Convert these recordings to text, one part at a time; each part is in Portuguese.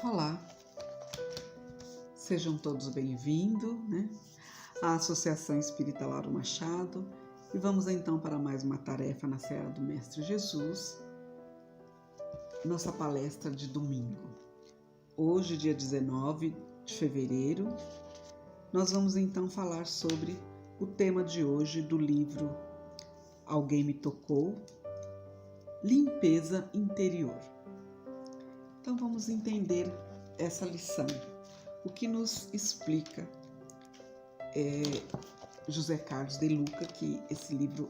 Olá, sejam todos bem-vindos, à Associação Espírita Lauro Machado, e vamos então para mais uma tarefa na Seara do Mestre Jesus, nossa palestra de domingo. Hoje, dia 19 de fevereiro, nós vamos então falar sobre o tema de hoje do livro Alguém Me Tocou, Limpeza Interior. Então vamos entender essa lição. O que nos explica José Carlos de Luca, que esse livro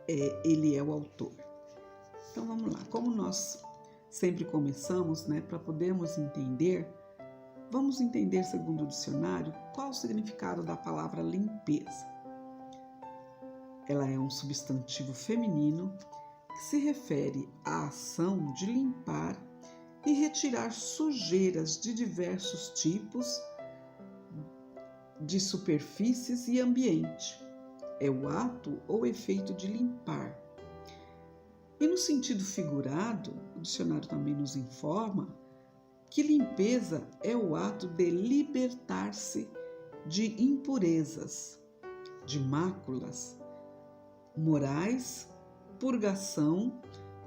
ele é o autor. Então vamos lá. Como nós sempre começamos, para podermos entender, vamos entender segundo o dicionário qual o significado da palavra limpeza. Ela é um substantivo feminino que se refere à ação de limpar e retirar sujeiras de diversos tipos de superfícies e ambiente. É o ato ou efeito de limpar. E no sentido figurado, o dicionário também nos informa que limpeza é o ato de libertar-se de impurezas, de máculas morais, purgação,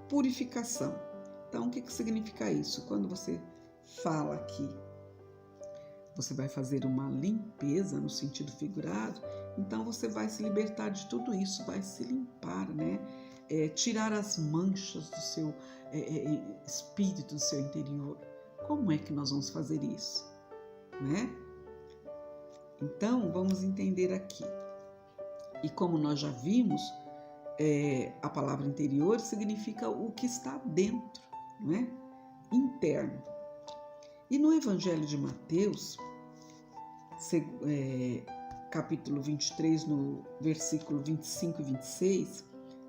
purificação. Então, o que significa isso? Quando você fala que você vai fazer uma limpeza no sentido figurado, então você vai se libertar de tudo isso, vai se limpar, tirar as manchas do seu espírito, do seu interior. Como é que nós vamos fazer isso? Então, vamos entender aqui. E como nós já vimos, a palavra interior significa o que está dentro, interno. E no Evangelho de Mateus, capítulo 23, no versículo 25 e 26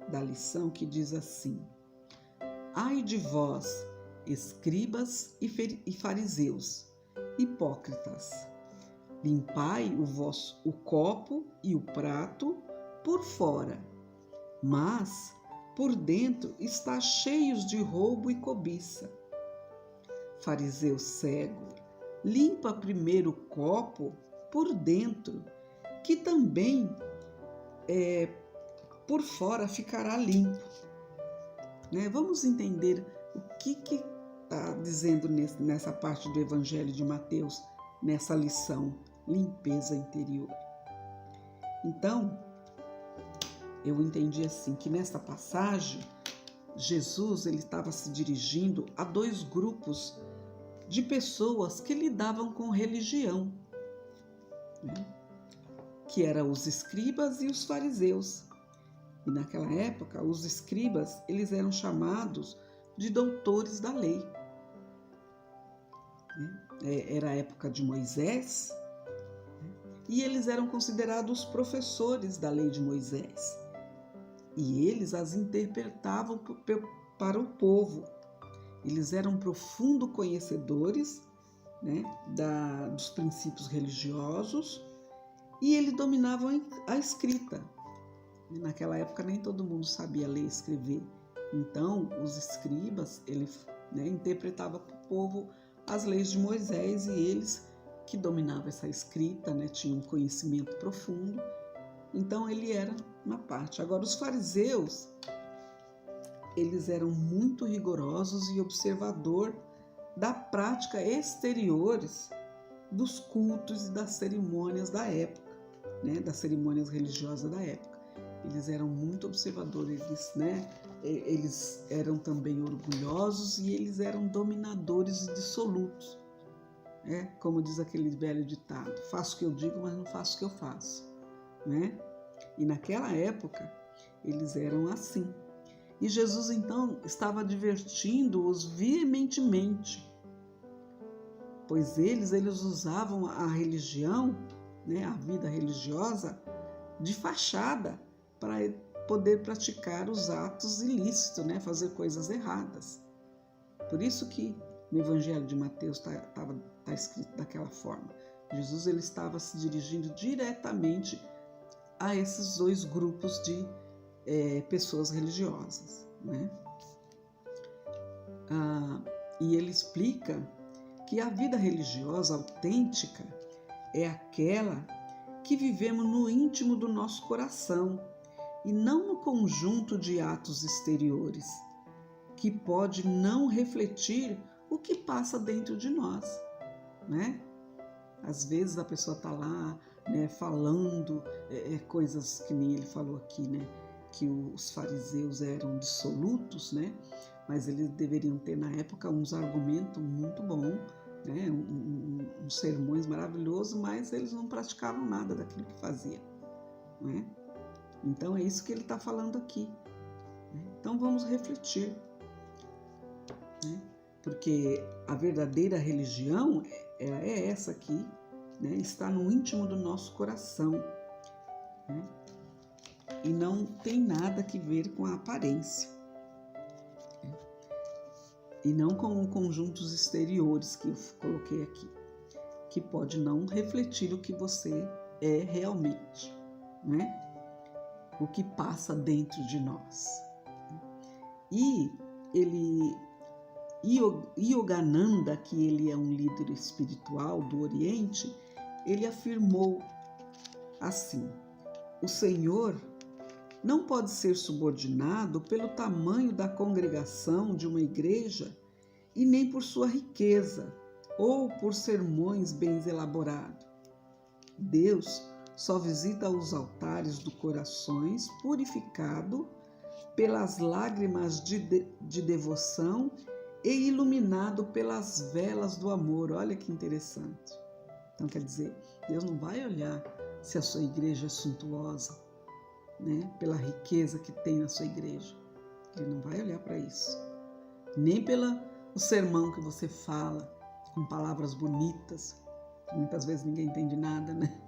da lição, que diz assim: Ai de vós, escribas e fariseus, hipócritas, limpai o copo e o prato por fora, mas por dentro está cheios de roubo e cobiça. Fariseu cego, limpa primeiro o copo por dentro, que também por fora ficará limpo. Vamos entender o que está dizendo nessa parte do Evangelho de Mateus, nessa lição, limpeza interior. Então, eu entendi assim, que nesta passagem, Jesus ele estava se dirigindo a dois grupos de pessoas que lidavam com religião, que eram os escribas e os fariseus. E naquela época, os escribas eles eram chamados de doutores da lei. Era a época de Moisés, e eles eram considerados os professores da lei de Moisés. E eles as interpretavam para o povo. Eles eram profundos conhecedores dos princípios religiosos, e eles dominavam a escrita. Naquela época nem todo mundo sabia ler e escrever. Então os escribas eles interpretavam para o povo as leis de Moisés, e eles que dominavam essa escrita tinham um conhecimento profundo. Então ele era uma parte. Agora os fariseus, eles eram muito rigorosos e observador da prática exteriores dos cultos e das cerimônias da época, das cerimônias religiosas da época. Eles eram muito observadores, eles eram também orgulhosos, e eles eram dominadores e dissolutos. Como diz aquele velho ditado: faço o que eu digo, mas não faço o que eu faço. E naquela época eles eram assim. E Jesus então estava advertindo-os veementemente, pois eles usavam a religião, a vida religiosa, de fachada para poder praticar os atos ilícitos, fazer coisas erradas. Por isso que no Evangelho de Mateus está escrito daquela forma. Jesus ele estava se dirigindo diretamente a esses dois grupos de pessoas religiosas, e ele explica que a vida religiosa autêntica é aquela que vivemos no íntimo do nosso coração e não no conjunto de atos exteriores, que pode não refletir o que passa dentro de nós, né? Às vezes a pessoa está lá, né, falando coisas que nem ele falou aqui, né, que os fariseus eram dissolutos, né, mas eles deveriam ter na época uns argumentos muito bons, né, uns sermões maravilhosos, mas eles não praticavam nada daquilo que faziam, né? Então é isso que ele está falando aqui, né? Então vamos refletir, né? Porque a verdadeira religião é essa aqui, né? Está no íntimo do nosso coração, né? E não tem nada que ver com a aparência, né? E não com conjuntos exteriores que eu coloquei aqui, que pode não refletir o que você é realmente, né? O que passa dentro de nós. E ele, Yogananda, que ele é um líder espiritual do Oriente, ele afirmou assim: o Senhor não pode ser subordinado pelo tamanho da congregação de uma igreja e nem por sua riqueza ou por sermões bem elaborados. Deus só visita os altares do corações purificado pelas lágrimas de devoção e iluminado pelas velas do amor. Olha que interessante. Então, quer dizer, Deus não vai olhar se a sua igreja é suntuosa, né, pela riqueza que tem na sua igreja. Ele não vai olhar para isso. Nem pelo sermão que você fala, com palavras bonitas. Muitas vezes ninguém entende nada, né?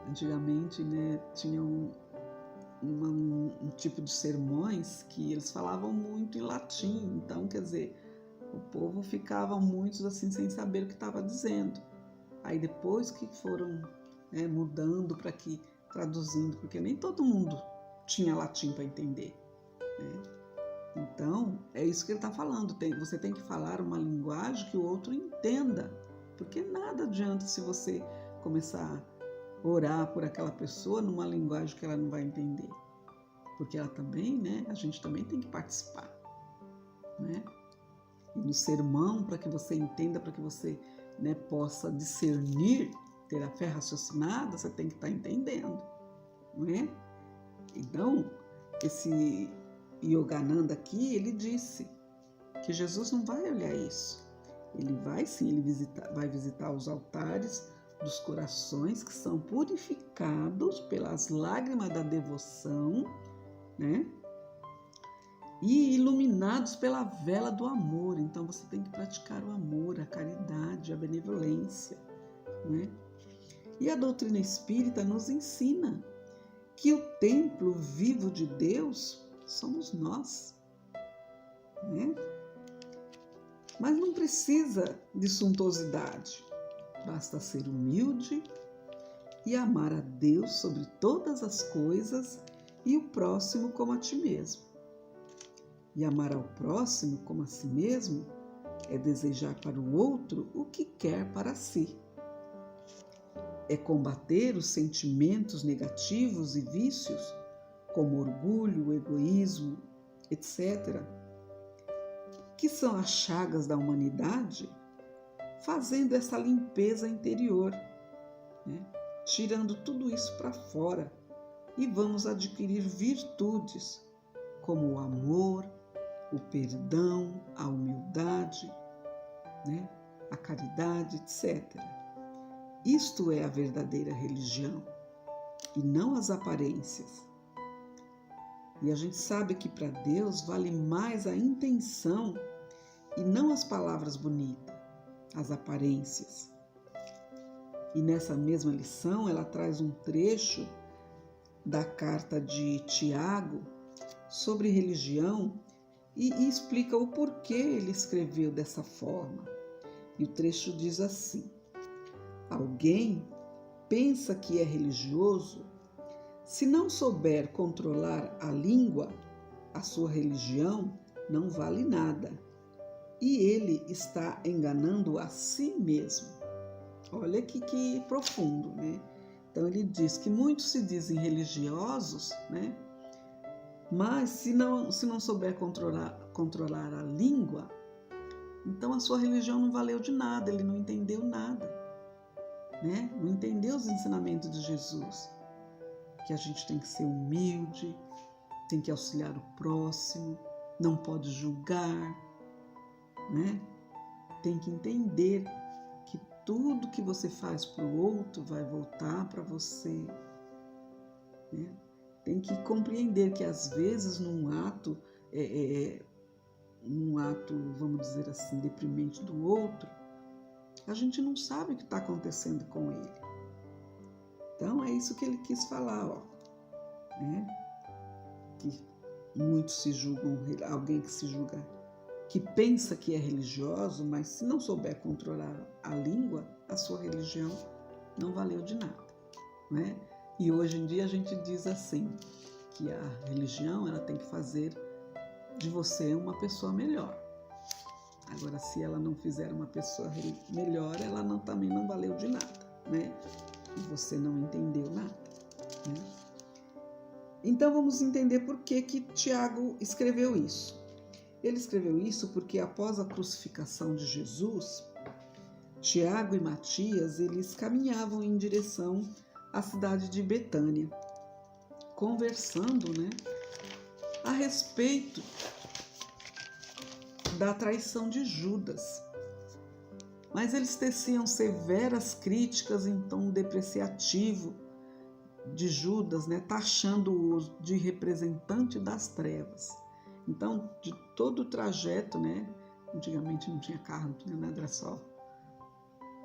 Antigamente, né, tinha um tipo de sermões que eles falavam muito em latim, então, quer dizer, o povo ficava muitos assim sem saber o que estava dizendo. Aí depois que foram, né, mudando para que, traduzindo, porque nem todo mundo tinha latim para entender, né? Então, é isso que ele está falando, você tem que falar uma linguagem que o outro entenda, porque nada adianta se você começar a orar por aquela pessoa numa linguagem que ela não vai entender, porque ela também, né, a gente também tem que participar, né? E no sermão, para que você entenda, para que você, né, possa discernir, ter a fé raciocinada, você tem que estar entendendo, não é? Então, esse Yogananda aqui, ele disse que Jesus não vai olhar isso. Ele vai sim, vai visitar os altares dos corações que são purificados pelas lágrimas da devoção, né? E iluminados pela vela do amor. Então você tem que praticar o amor, a caridade, a benevolência, né? E a doutrina espírita nos ensina que o templo vivo de Deus somos nós, né? Mas não precisa de suntuosidade. Basta ser humilde e amar a Deus sobre todas as coisas e o próximo como a ti mesmo. E amar ao próximo como a si mesmo é desejar para o outro o que quer para si. É combater os sentimentos negativos e vícios, como orgulho, egoísmo, etc., que são as chagas da humanidade, fazendo essa limpeza interior, né? Tirando tudo isso para fora, e vamos adquirir virtudes como o amor, o perdão, a humildade, né? A caridade, etc. Isto é a verdadeira religião, e não as aparências. E a gente sabe que para Deus vale mais a intenção e não as palavras bonitas, as aparências. E nessa mesma lição, ela traz um trecho da carta de Tiago sobre religião e explica o porquê ele escreveu dessa forma. E o trecho diz assim: alguém pensa que é religioso se não souber controlar a língua, a sua religião não vale nada e ele está enganando a si mesmo. Olha que profundo, né? Então ele diz que muitos se dizem religiosos, né? Mas se não souber controlar a língua, então a sua religião não valeu de nada, ele não entendeu nada, né? Não entendeu os ensinamentos de Jesus, que a gente tem que ser humilde, tem que auxiliar o próximo, não pode julgar, né? Tem que entender que tudo que você faz para o outro vai voltar para você, né? Tem que compreender que às vezes num ato, vamos dizer assim, deprimente do outro, a gente não sabe o que está acontecendo com ele. Então é isso que ele quis falar, ó, né? Que muitos se julgam, alguém que se julga, que pensa que é religioso, mas se não souber controlar a língua, a sua religião não valeu de nada, né? E hoje em dia a gente diz assim, que a religião ela tem que fazer de você uma pessoa melhor. Agora, se ela não fizer uma pessoa melhor, ela também não valeu de nada, né? E você não entendeu nada, né? Então vamos entender por que Tiago escreveu isso. Ele escreveu isso porque após a crucificação de Jesus, Tiago e Matias, eles caminhavam em direção à cidade de Betânia, conversando, né, a respeito da traição de Judas. Mas eles teciam severas críticas em tom depreciativo de Judas, né, taxando-o de representante das trevas. Então, de todo o trajeto, né, antigamente não tinha carro, não tinha nada,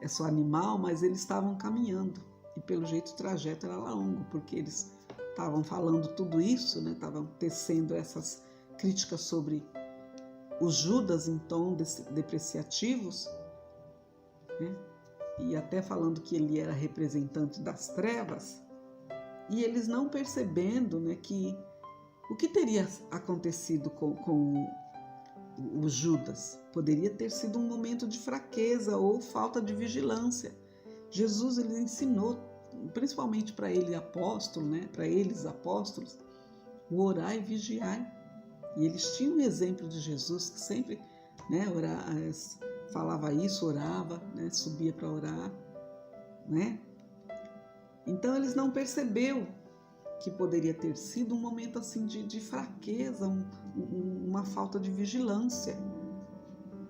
é só animal, mas eles estavam caminhando. E pelo jeito o trajeto era longo, porque eles estavam falando tudo isso, né, estavam tecendo essas críticas sobre os Judas em tom depreciativos, né, e até falando que ele era representante das trevas, e eles não percebendo, né, que o que teria acontecido com o Judas? Poderia ter sido um momento de fraqueza ou falta de vigilância. Jesus ele ensinou, principalmente para ele apóstolo, né, para eles apóstolos, o orar e vigiar. E eles tinham um exemplo de Jesus que sempre, né, falava isso, orava, né, subia para orar, né? Então eles não perceberam que poderia ter sido um momento assim de fraqueza, uma falta de vigilância,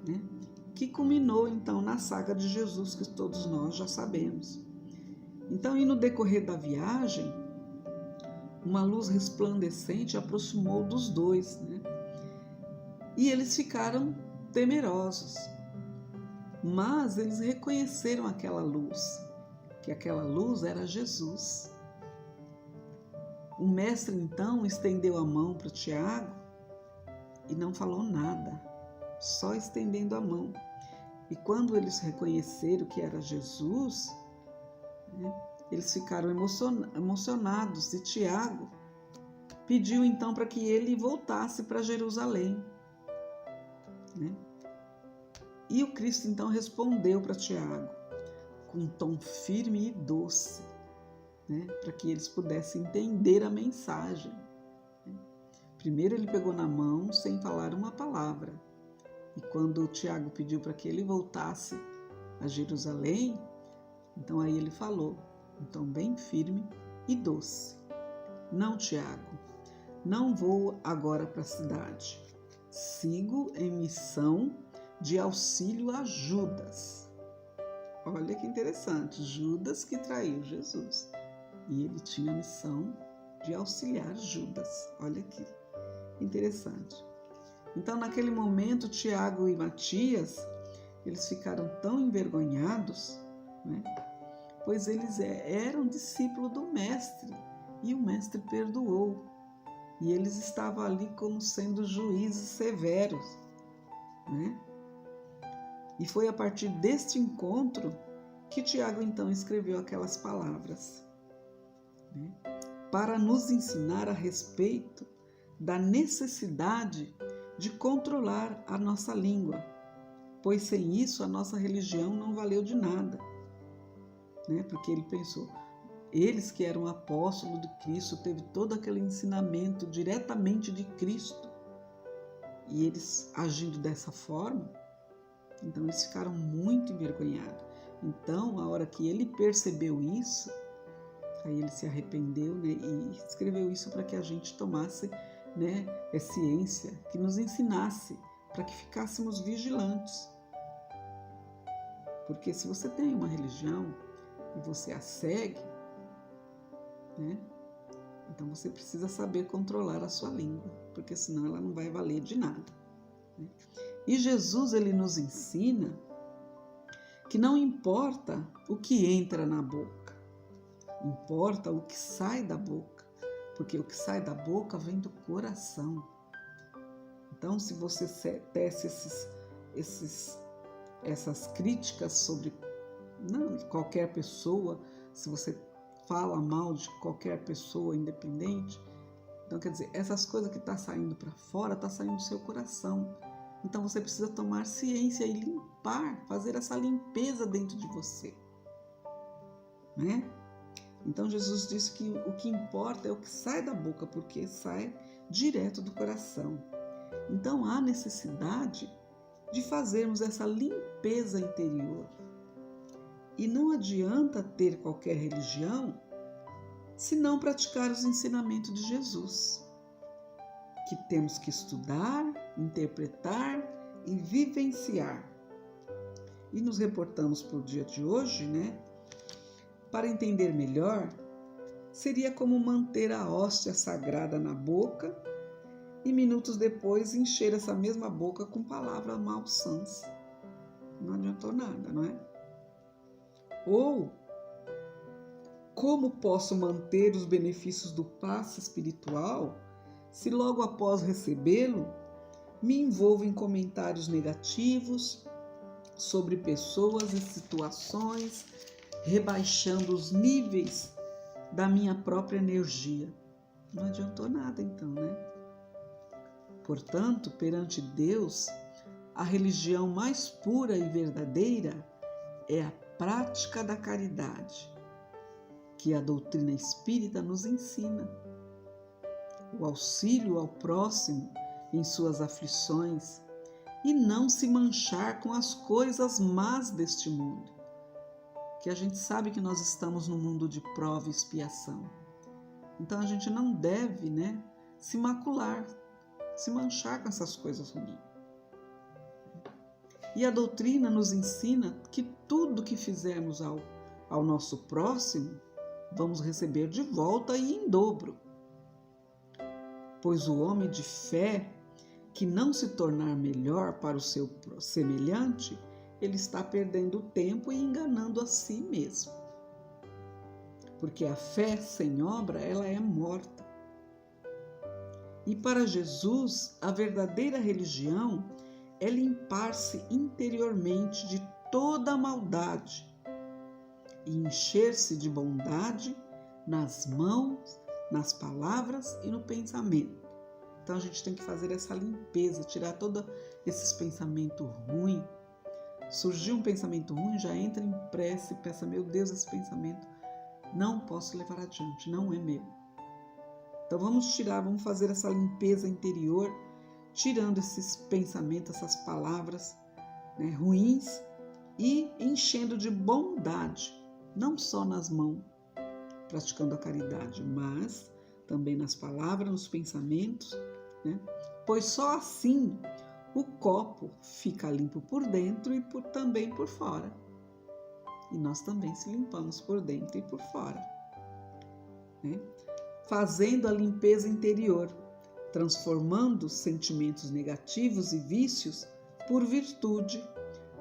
né? Que culminou então na saga de Jesus, que todos nós já sabemos. Então, e no decorrer da viagem, uma luz resplandecente aproximou dos dois, né? E eles ficaram temerosos, mas eles reconheceram aquela luz, que aquela luz era Jesus. O mestre então estendeu a mão para Tiago e não falou nada, só estendendo a mão. E quando eles reconheceram que era Jesus, né, eles ficaram emocionados e Tiago pediu então para que ele voltasse para Jerusalém, né? E o Cristo então respondeu para Tiago com um tom firme e doce, né, para que eles pudessem entender a mensagem. Primeiro ele pegou na mão sem falar uma palavra. E quando o Tiago pediu para que ele voltasse a Jerusalém, então aí ele falou, um tom bem firme e doce: não, Tiago, não vou agora para a cidade. Sigo em missão de auxílio a Judas. Olha que interessante, Judas que traiu Jesus. E ele tinha a missão de auxiliar Judas. Olha que interessante. Então, naquele momento, Tiago e Matias, eles ficaram tão envergonhados, né? Pois eles eram discípulos do Mestre, e o Mestre perdoou. E eles estavam ali como sendo juízes severos, né? E foi a partir deste encontro que Tiago então escreveu aquelas palavras, né, para nos ensinar a respeito da necessidade de controlar a nossa língua, pois sem isso a nossa religião não valeu de nada, né? Porque ele pensou, eles que eram apóstolos de Cristo, teve todo aquele ensinamento diretamente de Cristo, e eles agindo dessa forma, então eles ficaram muito envergonhados. Então, a hora que ele percebeu isso, aí ele se arrependeu, né, e escreveu isso para que a gente tomasse, né, ciência, que nos ensinasse, para que ficássemos vigilantes. Porque se você tem uma religião e você a segue, né, então você precisa saber controlar a sua língua, porque senão ela não vai valer de nada, né? E Jesus, ele nos ensina que não importa o que entra na boca, importa o que sai da boca, porque o que sai da boca vem do coração. Então, se você tece essas críticas sobre qualquer pessoa, se você fala mal de qualquer pessoa independente, então quer dizer, essas coisas que estão saindo para fora, estão saindo do seu coração. Então você precisa tomar ciência e limpar, fazer essa limpeza dentro de você, né? Então Jesus disse que o que importa é o que sai da boca, porque sai direto do coração. Então há necessidade de fazermos essa limpeza interior. E não adianta ter qualquer religião se não praticar os ensinamentos de Jesus, que temos que estudar, interpretar e vivenciar. E nos reportamos para o dia de hoje, né? Para entender melhor, seria como manter a hóstia sagrada na boca e minutos depois encher essa mesma boca com palavras malsãs. Não adiantou nada, não é? Ou como posso manter os benefícios do passe espiritual se logo após recebê-lo me envolvo em comentários negativos sobre pessoas e situações, rebaixando os níveis da minha própria energia? Não adiantou nada então, né? Portanto, perante Deus, a religião mais pura e verdadeira é a prática da caridade, que a doutrina espírita nos ensina. O auxílio ao próximo em suas aflições e não se manchar com as coisas más deste mundo, que a gente sabe que nós estamos num mundo de prova e expiação. Então a gente não deve, né, se macular, se manchar com essas coisas ruins. E a doutrina nos ensina que tudo que fizermos ao nosso próximo, vamos receber de volta e em dobro. Pois o homem de fé que não se tornar melhor para o seu semelhante, ele está perdendo tempo e enganando a si mesmo. Porque a fé sem obra, ela é morta. E para Jesus, a verdadeira religião é limpar-se interiormente de toda a maldade e encher-se de bondade nas mãos, nas palavras e no pensamento. Então a gente tem que fazer essa limpeza, tirar todos esses pensamentos ruins. Surgiu um pensamento ruim, já entra em prece e peça, meu Deus, esse pensamento não posso levar adiante, não é meu. Então vamos fazer essa limpeza interior, tirando esses pensamentos, essas palavras, né, ruins, e enchendo de bondade, não só nas mãos, praticando a caridade, mas também nas palavras, nos pensamentos, né? Pois só assim o copo fica limpo por dentro e também por fora. E nós também se limpamos por dentro e por fora, né? Fazendo a limpeza interior, transformando sentimentos negativos e vícios por virtude,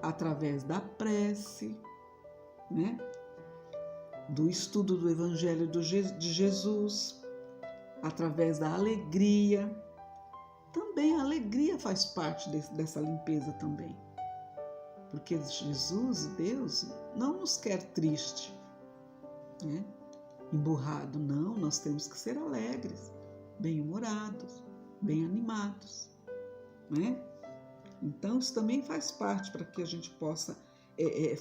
através da prece, né? Do estudo do Evangelho de Jesus, através da alegria. Também a alegria faz parte dessa limpeza também. Porque Jesus, Deus, não nos quer triste, né? Emburrado. Não, nós temos que ser alegres, bem-humorados, bem animados. né? Então, isso também faz parte para que a gente possa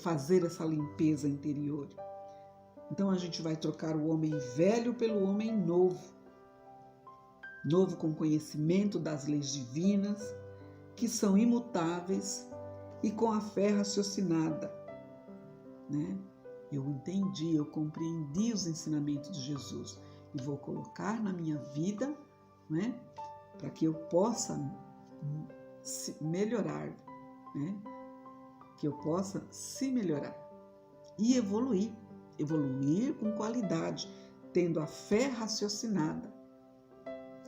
fazer essa limpeza interior. Então, a gente vai trocar o homem velho pelo homem novo. Novo com conhecimento das leis divinas, que são imutáveis, e com a fé raciocinada, né? Eu entendi, eu compreendi os ensinamentos de Jesus e vou colocar na minha vida, né? Para que eu possa melhorar, né? Que eu possa se melhorar e evoluir com qualidade, tendo a fé raciocinada.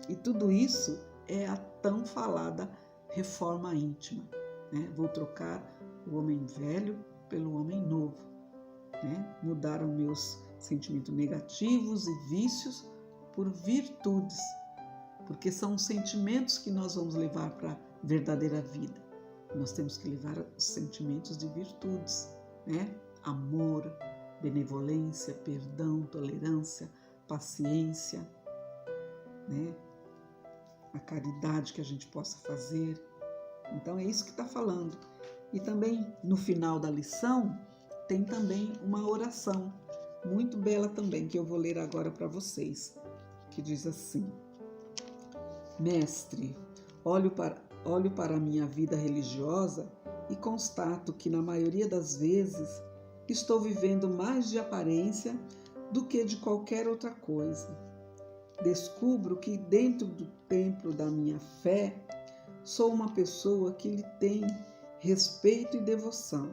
E tudo isso é a tão falada reforma íntima, né? Vou trocar o homem velho pelo homem novo, né? Mudar os meus sentimentos negativos e vícios por virtudes, porque são os sentimentos que nós vamos levar para a verdadeira vida. Nós temos que levar os sentimentos de virtudes, né? Amor, benevolência, perdão, tolerância, paciência, né? A caridade que a gente possa fazer. Então é isso que está falando. E também no final da lição tem também uma oração muito bela também, que eu vou ler agora para vocês, que diz assim: Mestre, olho para a minha vida religiosa e constato que na maioria das vezes estou vivendo mais de aparência do que de qualquer outra coisa. Descubro que dentro do templo da minha fé sou uma pessoa que lhe tem respeito e devoção,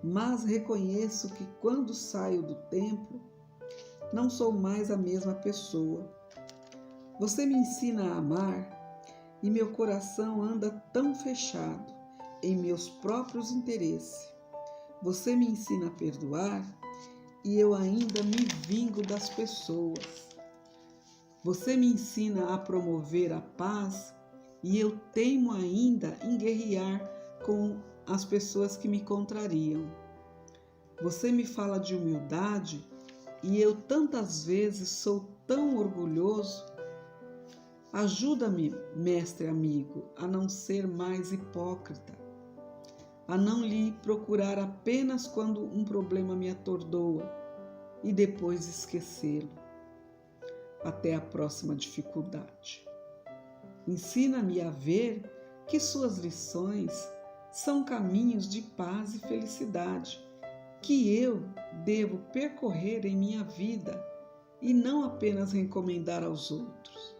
mas reconheço que quando saio do templo não sou mais a mesma pessoa. Você me ensina a amar e meu coração anda tão fechado em meus próprios interesses. Você me ensina a perdoar e eu ainda me vingo das pessoas. Você me ensina a promover a paz e eu teimo ainda em guerrear com as pessoas que me contrariam. Você me fala de humildade e eu tantas vezes sou tão orgulhoso. Ajuda-me, mestre amigo, a não ser mais hipócrita, a não lhe procurar apenas quando um problema me atordoa e depois esquecê-lo. Até a próxima dificuldade. Ensina-me a ver que suas lições são caminhos de paz e felicidade, que eu devo percorrer em minha vida e não apenas recomendar aos outros.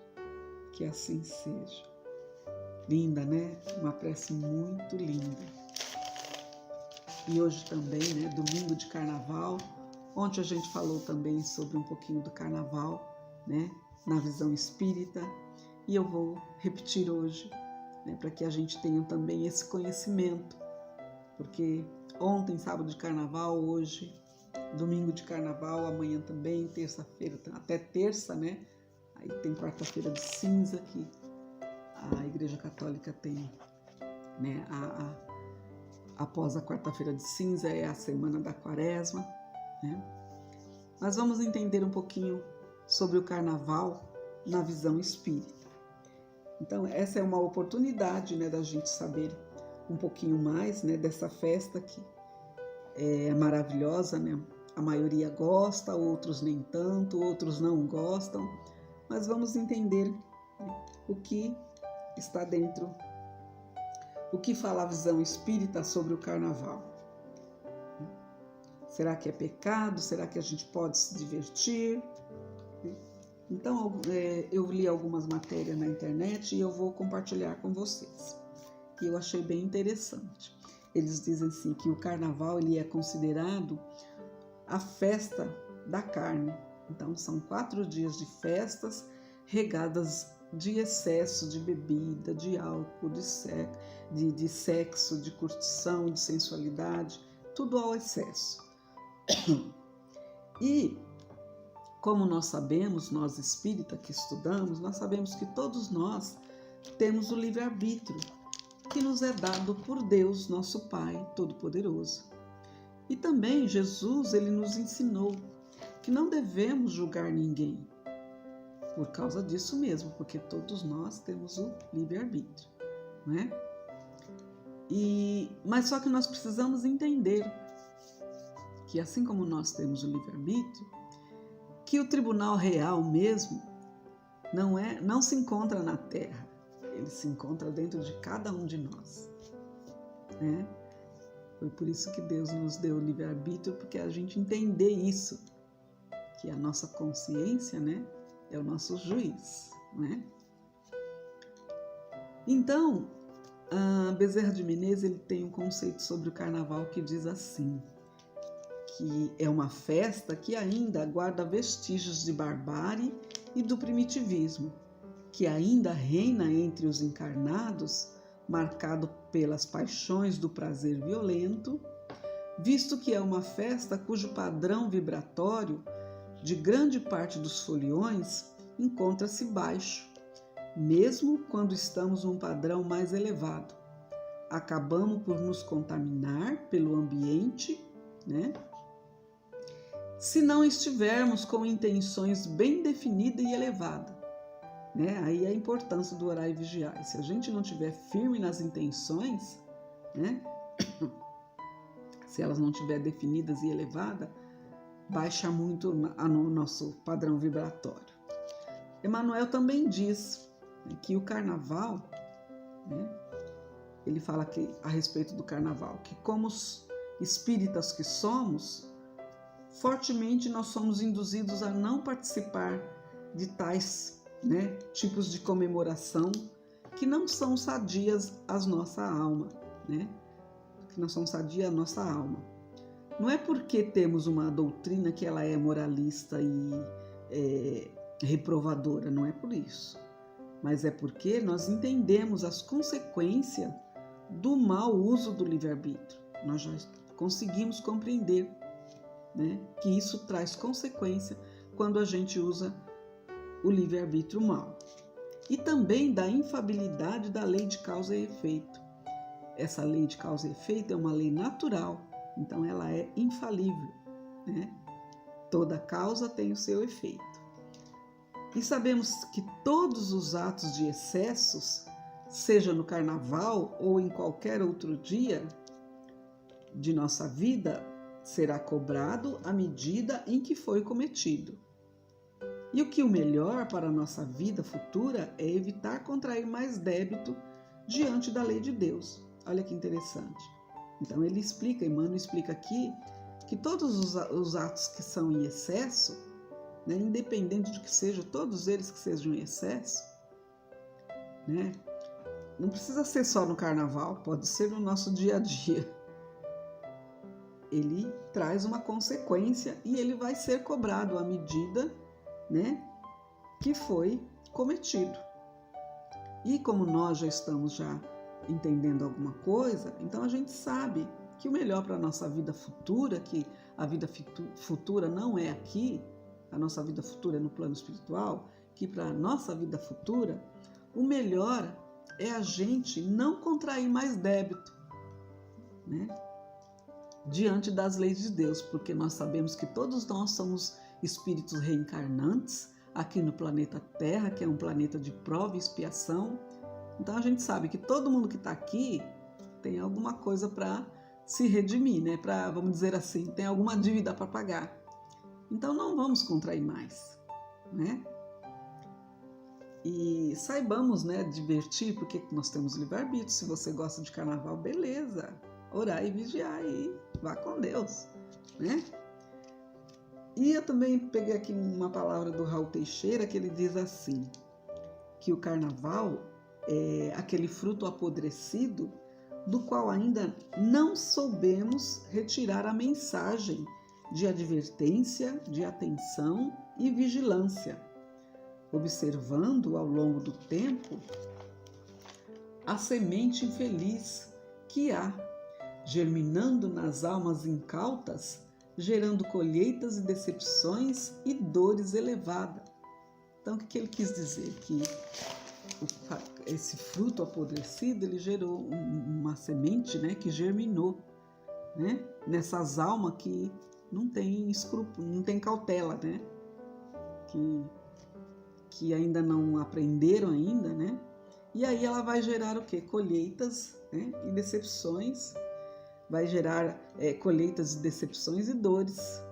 Que assim seja. Linda, né? Uma prece muito linda. E hoje também, né? Domingo de Carnaval. Ontem a gente falou também sobre um pouquinho do Carnaval, né, na visão espírita, e eu vou repetir hoje, né, para que a gente tenha também esse conhecimento, porque ontem, sábado de Carnaval, hoje, domingo de Carnaval, amanhã também, terça-feira, até terça, né, aí tem quarta-feira de cinza, que a Igreja Católica tem, né, após a quarta-feira de cinza é a semana da Quaresma, né, mas vamos entender um pouquinho sobre o Carnaval na visão espírita. Então, essa é uma oportunidade, né, da gente saber um pouquinho mais, né, dessa festa que é maravilhosa, né? A maioria gosta, outros nem tanto, outros não gostam, mas vamos entender, né, o que está dentro, o que fala a visão espírita sobre o Carnaval. Será que é pecado? Será que a gente pode se divertir? Então, eu li algumas matérias na internet e eu vou compartilhar com vocês. E eu achei bem interessante. Eles dizem assim que o Carnaval ele é considerado a festa da carne. Então, são 4 dias de festas regadas de excesso de bebida, de álcool, de sexo, de curtição, de sensualidade, tudo ao excesso. E como nós sabemos, nós espíritas que estudamos, nós sabemos que todos nós temos o livre-arbítrio que nos é dado por Deus, nosso Pai Todo-Poderoso. E também Jesus, ele nos ensinou que não devemos julgar ninguém, por causa disso mesmo, porque todos nós temos o livre-arbítrio. né? Mas só que nós precisamos entender que assim como nós temos o livre-arbítrio, que o tribunal real mesmo não se encontra na terra, ele se encontra dentro de cada um de nós, né? Foi por isso que Deus nos deu o livre-arbítrio, porque a gente entender isso, que a nossa consciência, né, é o nosso juiz, né? Então, Bezerra de Menezes ele tem um conceito sobre o carnaval que diz assim, que é uma festa que ainda guarda vestígios de barbárie e do primitivismo, que ainda reina entre os encarnados, marcado pelas paixões do prazer violento, visto que é uma festa cujo padrão vibratório de grande parte dos foliões encontra-se baixo, mesmo quando estamos num padrão mais elevado. Acabamos por nos contaminar pelo ambiente, né? Se não estivermos com intenções bem definidas e elevadas, né? Aí é a importância do orar e vigiar. E se a gente não estiver firme nas intenções, né? Se elas não estiverem definidas e elevadas, baixa muito no nosso padrão vibratório. Emmanuel também diz, né, que o carnaval, né, ele fala que, a respeito do carnaval, que como os espíritas que somos, fortemente nós somos induzidos a não participar de tais, né, tipos de comemoração que não são sadias às nossa alma, né? Que não são sadias à nossa alma. Não é porque temos uma doutrina que ela é moralista e reprovadora, não é por isso. Mas é porque nós entendemos as consequências do mau uso do livre-arbítrio. Nós já conseguimos compreender, né, que isso traz consequência quando a gente usa o livre-arbítrio mal. E também da infalibilidade da lei de causa e efeito. Essa lei de causa e efeito é uma lei natural, então ela é infalível, né? Toda causa tem o seu efeito. E sabemos que todos os atos de excessos, seja no carnaval ou em qualquer outro dia de nossa vida, será cobrado à medida em que foi cometido. E o que o melhor para a nossa vida futura é evitar contrair mais débito diante da lei de Deus. Olha que interessante. Então ele explica, Emmanuel explica aqui, que todos os atos que são em excesso, né, independente de que sejam, todos eles que sejam em excesso, né, não precisa ser só no carnaval, pode ser no nosso dia a dia. Ele traz uma consequência e ele vai ser cobrado à medida, né, que foi cometido. E como nós já estamos entendendo alguma coisa, então a gente sabe que o melhor para a nossa vida futura, que a vida futura não é aqui, a nossa vida futura é no plano espiritual, que para a nossa vida futura, o melhor é a gente não contrair mais débito, né, diante das leis de Deus, porque nós sabemos que todos nós somos espíritos reencarnantes aqui no planeta Terra, que é um planeta de prova e expiação. Então a gente sabe que todo mundo que está aqui tem alguma coisa para se redimir, né? Para, vamos dizer assim, tem alguma dívida para pagar. Então não vamos contrair mais, né? E saibamos, né, divertir, porque nós temos livre-arbítrio. Se você gosta de carnaval, beleza, orar e vigiar e vá com Deus, né? E eu também peguei aqui uma palavra do Raul Teixeira, que ele diz assim, que o carnaval é aquele fruto apodrecido do qual ainda não soubemos retirar a mensagem de advertência, de atenção e vigilância, observando ao longo do tempo a semente infeliz que há, germinando nas almas incautas, gerando colheitas e decepções e dores elevadas. Então, o que ele quis dizer? Que esse fruto apodrecido, ele gerou uma semente, né, que germinou, né, nessas almas que não tem escrúpulo, não tem cautela, né, que ainda não aprenderam ainda, né, E aí ela vai gerar o quê? Colheitas, né? E decepções, vai gerar colheitas de decepções e dores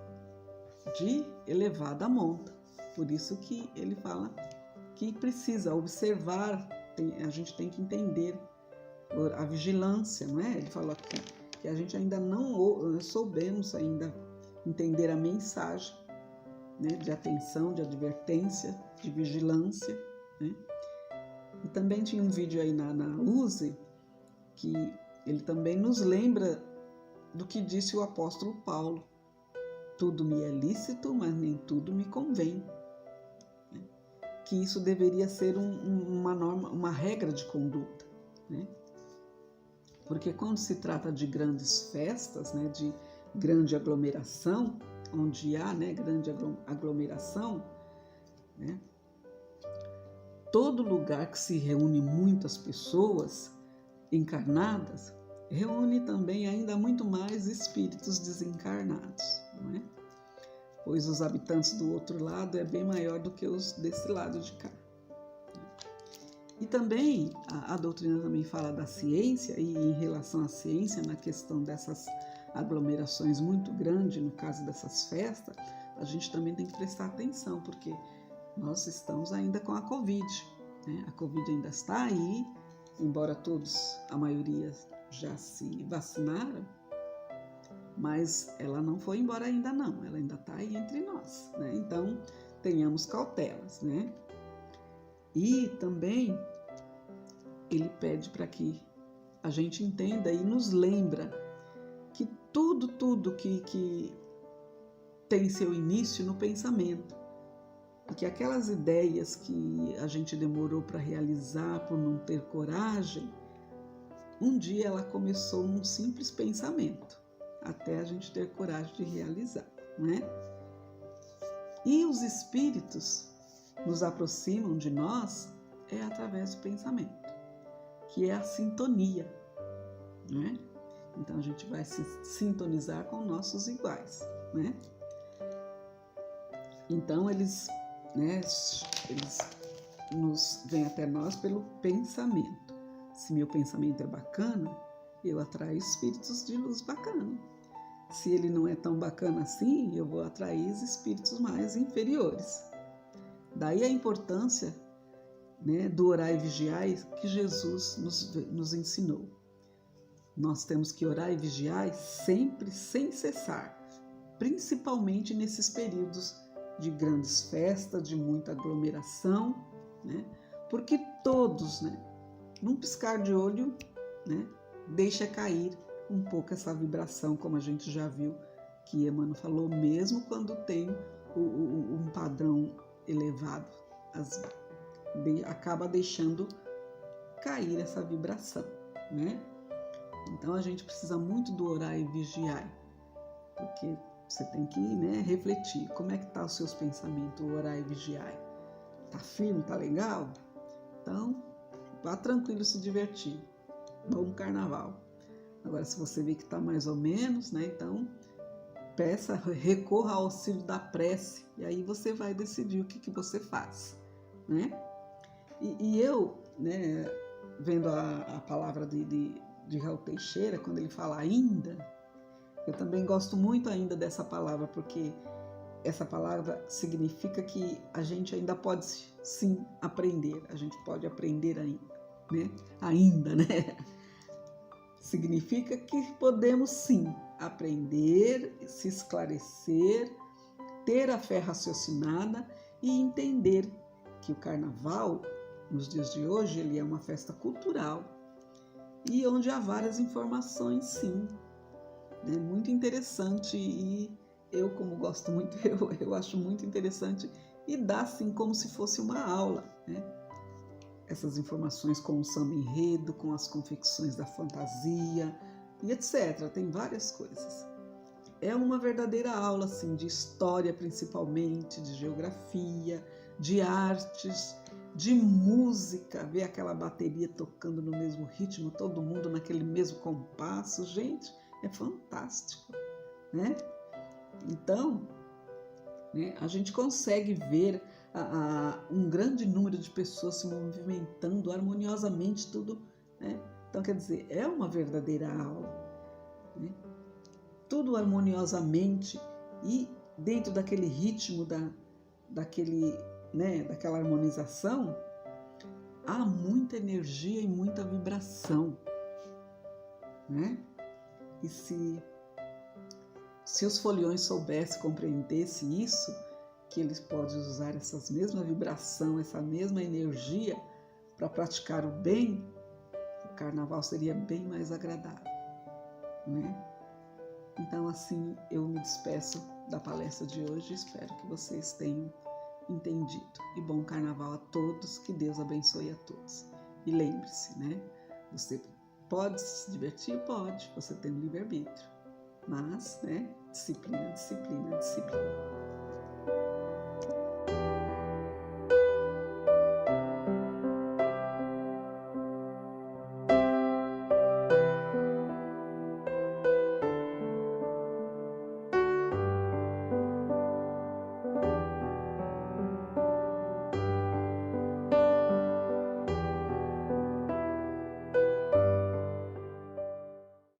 de elevada monta. Por isso que ele fala que precisa observar, a gente tem que entender a vigilância, não é? Ele fala que a gente ainda não soubemos ainda entender a mensagem, né? De atenção, de advertência, de vigilância, né? E também tinha um vídeo aí na USE que ele também nos lembra do que disse o apóstolo Paulo: tudo me é lícito, mas nem tudo me convém. Que isso deveria ser uma norma, uma regra de conduta, né? Porque quando se trata de grandes festas, né, de grande aglomeração, onde há, né, grande aglomeração, né, todo lugar que se reúne muitas pessoas encarnadas, reúne também ainda muito mais espíritos desencarnados, não é? Pois os habitantes do outro lado é bem maior do que os desse lado de cá. E também a doutrina também fala da ciência, e em relação à ciência, na questão dessas aglomerações muito grandes, no caso dessas festas, a gente também tem que prestar atenção, porque nós estamos ainda com a Covid, né? A Covid ainda está aí, embora todos, a maioria já se vacinaram, mas ela não foi embora ainda não, ela ainda está aí entre nós, né? Então, tenhamos cautelas, né? E também ele pede para que a gente entenda e nos lembra que tudo que tem seu início no pensamento, e que aquelas ideias que a gente demorou para realizar por não ter coragem, um dia ela começou num simples pensamento, até a gente ter coragem de realizar, né? E os espíritos nos aproximam de nós através do pensamento, que é a sintonia, né? Então a gente vai se sintonizar com nossos iguais, né? Então eles nos vêm até nós pelo pensamento. Se meu pensamento é bacana, eu atraio espíritos de luz bacana. Se ele não é tão bacana assim, eu vou atrair espíritos mais inferiores. Daí a importância, né, do orar e vigiar que Jesus nos ensinou. Nós temos que orar e vigiar sempre, sem cessar, principalmente nesses períodos de grandes festas, de muita aglomeração, né? Porque todos, né, num piscar de olho, né, deixa cair um pouco essa vibração, como a gente já viu que Emmanuel falou, mesmo quando tem um padrão elevado, acaba deixando cair essa vibração, né? Então a gente precisa muito do orar e vigiar, porque você tem que, né, refletir como é que tá os seus pensamentos, orar e vigiar. Tá firme, tá legal? Então, vá tranquilo se divertir. Bom carnaval. Agora, se você vê que tá mais ou menos, né, então recorra ao auxílio da prece, e aí você vai decidir o que você faz, né? E eu, né, vendo a palavra de Raul Teixeira, quando ele fala ainda, eu também gosto muito ainda dessa palavra, porque essa palavra significa que a gente ainda pode sim aprender, a gente pode aprender ainda, né? Ainda, né? Significa que podemos sim aprender, se esclarecer, ter a fé raciocinada e entender que o carnaval, nos dias de hoje, ele é uma festa cultural e onde há várias informações, sim. É muito interessante e eu, como gosto muito, eu acho muito interessante e dá assim como se fosse uma aula, né? Essas informações com o samba enredo, com as confecções da fantasia e etc. Tem várias coisas. É uma verdadeira aula assim, de história principalmente, de geografia, de artes, de música, ver aquela bateria tocando no mesmo ritmo, todo mundo naquele mesmo compasso, gente, é fantástico, né? Então, né, a gente consegue ver um grande número de pessoas se movimentando harmoniosamente, tudo, né? Então, quer dizer, é uma verdadeira aula, né? Tudo harmoniosamente e dentro daquele ritmo, daquela harmonização, há muita energia e muita vibração, né? E se os foliões soubessem, compreendessem isso, que eles podem usar essa mesma vibração, essa mesma energia para praticar o bem, o carnaval seria bem mais agradável, né? Então, assim, eu me despeço da palestra de hoje, espero que vocês tenham entendido. E bom carnaval a todos, que Deus abençoe a todos. E lembre-se, né? Você pode se divertir? Pode, você tem um livre-arbítrio. Mas, né? Disciplina, disciplina, disciplina.